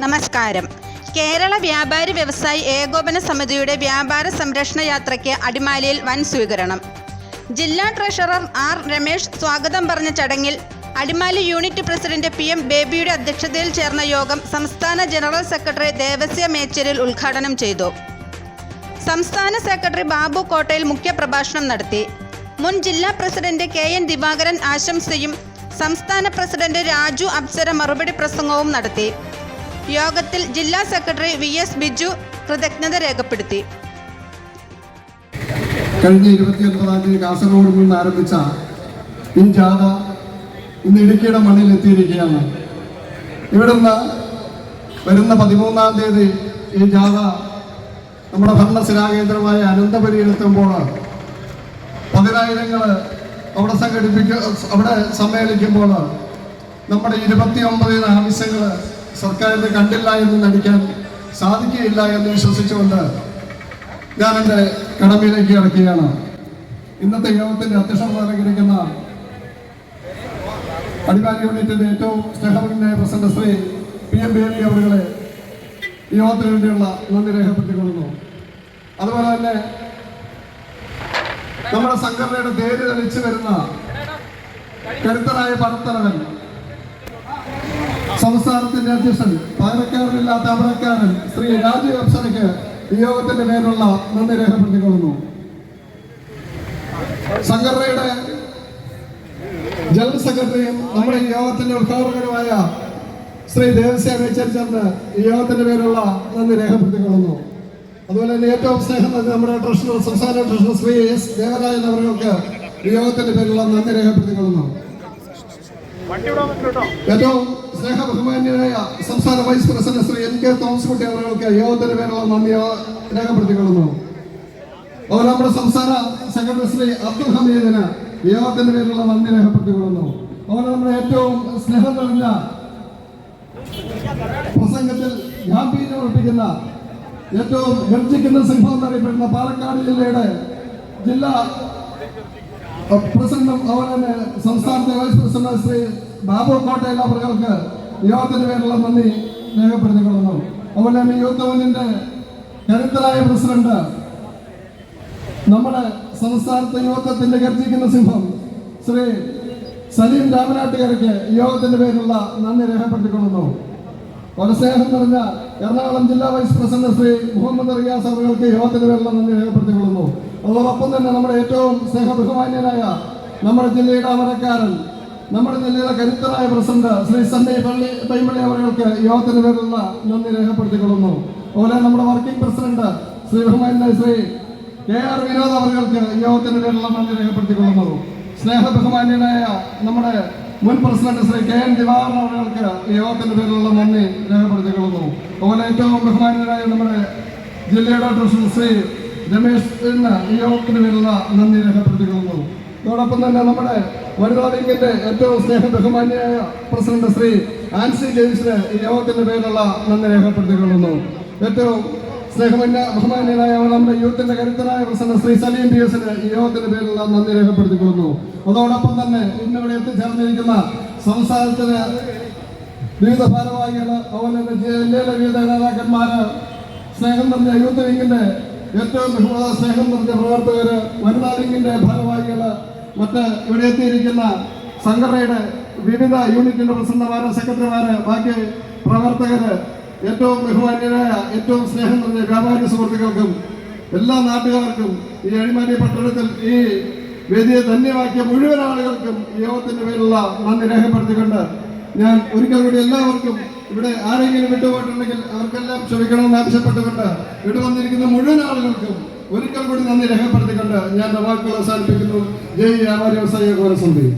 നമസ്കാരം. കേരള വ്യാപാരി വ്യവസായി ഏകോപന സമിതിയുടെ വ്യാപാര സംരക്ഷണ യാത്രയ്ക്ക് അടിമാലിയിൽ വൻ സ്വീകരണം. ജില്ലാ ട്രഷറർ ആർ രമേശ് സ്വാഗതം പറഞ്ഞ ചടങ്ങിൽ അടിമാലി യൂണിറ്റ് പ്രസിഡന്റ് PM ബേബിയുടെ അധ്യക്ഷതയിൽ ചേർന്ന യോഗം സംസ്ഥാന ജനറൽ സെക്രട്ടറി ദേവസ്യ മേച്ചേരിൽ ഉദ്ഘാടനം ചെയ്തു. സംസ്ഥാന സെക്രട്ടറി ബാബു കോട്ടയിൽ മുഖ്യപ്രഭാഷണം നടത്തി. മുൻ ജില്ലാ പ്രസിഡന്റ് KN ദിവാകരൻ ആശംസയും സംസ്ഥാന പ്രസിഡന്റ് രാജു അപ്സര മറുപടി പ്രസംഗവും നടത്തി. യോഗത്തിൽ ജില്ലാ സെക്രട്ടറി VS ബിജു കൃതജ്ഞത രേഖപ്പെടുത്തി. കഴിഞ്ഞ 29-ാം തീയതി കാസർഗോഡ് നിന്ന് ആരംഭിച്ച ഈ ജാഥ ഇന്ന് ഇടുക്കിയുടെ മണ്ണിൽ എത്തിയിരിക്കുകയാണ്. ഇവിടുന്ന് വരുന്ന 13-ാം തീയതി ഈ ജാഥ നമ്മുടെ ഭരണശിലാകേന്ദ്രമായ അനന്തപുരിയിലെത്തുമ്പോൾ 10,000 അവിടെ സമ്മേളിക്കുമ്പോൾ നമ്മുടെ 29 ആവശ്യങ്ങൾ സർക്കാരിന് കണ്ടില്ല എന്ന് നടിക്കാൻ സാധിക്കുകയില്ല എന്ന് വിശ്വസിച്ചുകൊണ്ട് ഞാൻ എൻ്റെ കടമയിലേക്ക് കിടക്കുകയാണ്. ഇന്നത്തെ യോഗത്തിന്റെ അധ്യക്ഷത അലങ്കരിക്കുന്ന അടിമാലി യൂണിറ്റിന്റെ ഏറ്റവും സ്നേഹപരനായ പ്രസിഡന്റ് ശ്രീ PM ബേബി അവരുടെ യോഗത്തിന് വേണ്ടിയുള്ള നന്ദി രേഖപ്പെടുത്തിക്കൊള്ളുന്നു. അതുപോലെ തന്നെ നമ്മുടെ സംഘടനയുടെ തേര് തെളിച്ചു വരുന്ന കരുത്തനായ പടത്തലവൻ സംസ്ഥാനത്തിന്റെ അധ്യക്ഷൻ പകരക്കാരനില്ലാത്ത അമരക്കാരൻ ശ്രീ രാജു അപ്സരയ്ക്ക് ഈ യോഗത്തിന്റെ പേരിലുള്ള നന്ദി രേഖപ്പെടുത്തിക്കൊള്ളുന്നു. സംഘടനയുടെ ജനറൽ സെക്രട്ടറിയും നമ്മുടെ ഈ യോഗത്തിന്റെ ഉദ്ഘാടകനുമായ ശ്രീ ദേവസ്യ മേച്ചേരിച്ചറിന് ഈ യോഗത്തിന്റെ പേരിലുള്ള നന്ദി രേഖപ്പെടുത്തിക്കൊള്ളുന്നു. അതുപോലെ തന്നെ ഏറ്റവും സ്നേഹം നമ്മുടെ ട്രഷറർ സംസ്ഥാന ട്രഷറർ ശ്രീ S ദേവരാജൻ അവർക്ക് ഈ യോഗത്തിന്റെ പേരിലുള്ള നന്ദി രേഖപ്പെടുത്തിക്കൊള്ളുന്നു. ഏറ്റവും സ്നേഹ ബഹുമാന്യനായ സംസ്ഥാന vice president Shri NK Thomas Kutty അവർക്ക് യോഗത്തിന്റെ പേരിലുള്ള നന്ദി രേഖപ്പെടുത്തിക്കൊള്ളുന്നു. അതുപോലെ നമ്മുടെ സംസ്ഥാന സെക്രട്ടറി ശ്രീ അബ്ദുൽ ഹമീദിന് യോഗത്തിന്റെ പേരിലുള്ള നന്ദി രേഖപ്പെടുത്തിക്കൊള്ളുന്നു. അതുപോലെ നമ്മുടെ ഏറ്റവും സ്നേഹം നിറഞ്ഞ പ്രസംഗത്തിൽ ഗാംഭീര്യം ഉറപ്പിക്കുന്ന ഏറ്റവും ഗർജിക്കുന്ന സിംഹം എന്നറിയപ്പെടുന്ന പാലക്കാട് ജില്ലയുടെ ജില്ലാ പ്രസിഡന്റും അതുപോലെ തന്നെ സംസ്ഥാനത്തെ വൈസ് പ്രസിഡന്റ് ശ്രീ ബാബു കോട്ടയിൽ അവർക്ക് യോഗത്തിന്റെ പേരിലുള്ള നന്ദി രേഖപ്പെടുത്തിക്കൊള്ളുന്നു. അതുപോലെ തന്നെ യൂത്ത് യൂണിയന്റെ കരുത്തരായ പ്രസിഡന്റ് നമ്മുടെ സംസ്ഥാനത്തെ യുവത്വത്തിന്റെ ഗർജിക്കുന്ന സിംഹം ശ്രീ സലീം രാമനാട്ടുകാർക്ക് യോഗത്തിന്റെ പേരിലുള്ള നന്ദി രേഖപ്പെടുത്തിക്കൊള്ളുന്നു. വളരെ സ്നേഹം നിറഞ്ഞ എറണാകുളം ജില്ലാ വൈസ് പ്രസിഡന്റ് ശ്രീ മുഹമ്മദ് റിയാസ് അവർക്ക് യോഗത്തിന്റെ പേരിലുള്ള നന്ദി രേഖപ്പെടുത്തിക്കൊള്ളുന്നു. അതോടൊപ്പം തന്നെ നമ്മുടെ ഏറ്റവും സ്നേഹബഹുമാന്യനായ നമ്മുടെ ജില്ലയുടെ അമരക്കാരൻ നമ്മുടെ ജില്ലയുടെ കരുത്തരായ പ്രസിഡന്റ് ശ്രീ സണ്ണി പൈമളി അവർക്ക് യോഗത്തിന്റെ പേരിലുള്ള നന്ദി രേഖപ്പെടുത്തിക്കൊള്ളുന്നു. അതുപോലെ നമ്മുടെ വർക്കിംഗ് പ്രസിഡന്റ് ശ്രീ ബഹുമാന്യനായ ശ്രീ KR വിനോദ് അവർക്ക് യോഗത്തിന്റെ പേരിലുള്ള നന്ദി രേഖപ്പെടുത്തിക്കൊള്ളുന്നു. സ്നേഹബഹുമാന്യനായ നമ്മുടെ മുൻ പ്രസിഡന്റ് ശ്രീ KN ദിവാകരൻ അവർക്ക് യോഗത്തിന്റെ പേരിലുള്ള നന്ദി രേഖപ്പെടുത്തിക്കൊള്ളുന്നു. അതുപോലെ ഏറ്റവും ബഹുമാന്യനായ നമ്മുടെ ജില്ലയുടെ ട്രഷറർ ശ്രീ രമേശ് ഈ യോഗത്തിന് പേരിലുള്ള നന്ദി രേഖപ്പെടുത്തിക്കൊള്ളുന്നു. അതോടൊപ്പം തന്നെ നമ്മുടെ വനിതാ വിംഗിന്റെ ഏറ്റവും സ്നേഹ ബഹുമാന്യനായ പ്രസിഡന്റ് ശ്രീ ആൻസി ജെയിംസിന് ഈ യോഗത്തിന്റെ പേരിലുള്ള നന്ദി രേഖപ്പെടുത്തിക്കൊള്ളുന്നു. ഏറ്റവും ബഹുമാന്യനായ നമ്മുടെ യൂത്തിന്റെ കരുത്തനായ പ്രസിഡന്റ് ശ്രീ സലീം PS-ന് ഈ യോഗത്തിന്റെ പേരിലുള്ള നന്ദി രേഖപ്പെടുത്തിക്കൊള്ളുന്നു. അതോടൊപ്പം തന്നെ ഇന്നിവിടെ എത്തിച്ചേർന്നിരിക്കുന്ന സംസ്ഥാനത്തിന് വിവിധ ഭാരവാഹികള് അതുപോലെ തന്നെ ജില്ലയിലെ വിവിധ നേതാക്കന്മാര് സ്നേഹം നിറഞ്ഞ യൂത്ത് വിംഗിന്റെ ഏറ്റവും സ്നേഹം നിറഞ്ഞ പ്രവർത്തകര് വനിതാ വിംഗിന്റെ ഭാരവാഹികള് മറ്റ് ഇവിടെ എത്തിയിരിക്കുന്ന സംഘടനയുടെ വിവിധ യൂണിറ്റിന്റെ പ്രസിഡന്റുമാര് സെക്രട്ടറിമാര് ബാക്കി പ്രവർത്തകര് ഏറ്റവും ബഹുമാന്യരായ ഏറ്റവും സ്നേഹം നിറഞ്ഞ വ്യാപാരി സുഹൃത്തുക്കൾക്കും എല്ലാ നാട്ടുകാർക്കും ഈ അടിമാലി പട്ടണത്തിൽ ഈ വേദിയെ ധന്യമാക്കിയ മുഴുവൻ ആളുകൾക്കും ഈ യോഗത്തിന്റെ പേരിലുള്ള നന്ദി രേഖപ്പെടുത്തിക്കൊണ്ട് ഞാൻ ഒരിക്കൽ കൂടി എല്ലാവർക്കും ഇവിടെ ആരെങ്കിലും വിട്ടുപോയിട്ടുണ്ടെങ്കിൽ അവർക്കെല്ലാം ക്ഷമിക്കണമെന്ന് ആവശ്യപ്പെട്ടുകൊണ്ട് ഇവിടെ വന്നിരിക്കുന്ന മുഴുവൻ ആളുകൾക്കും ഒരിക്കൽ കൂടി നന്ദി രേഖപ്പെടുത്തിക്കൊണ്ട് ഞാൻ വാക്കുകൾ അവസാനിപ്പിക്കുന്നു. ജയ് വ്യാപാരി വ്യവസായി ഏകോപന സമിതി.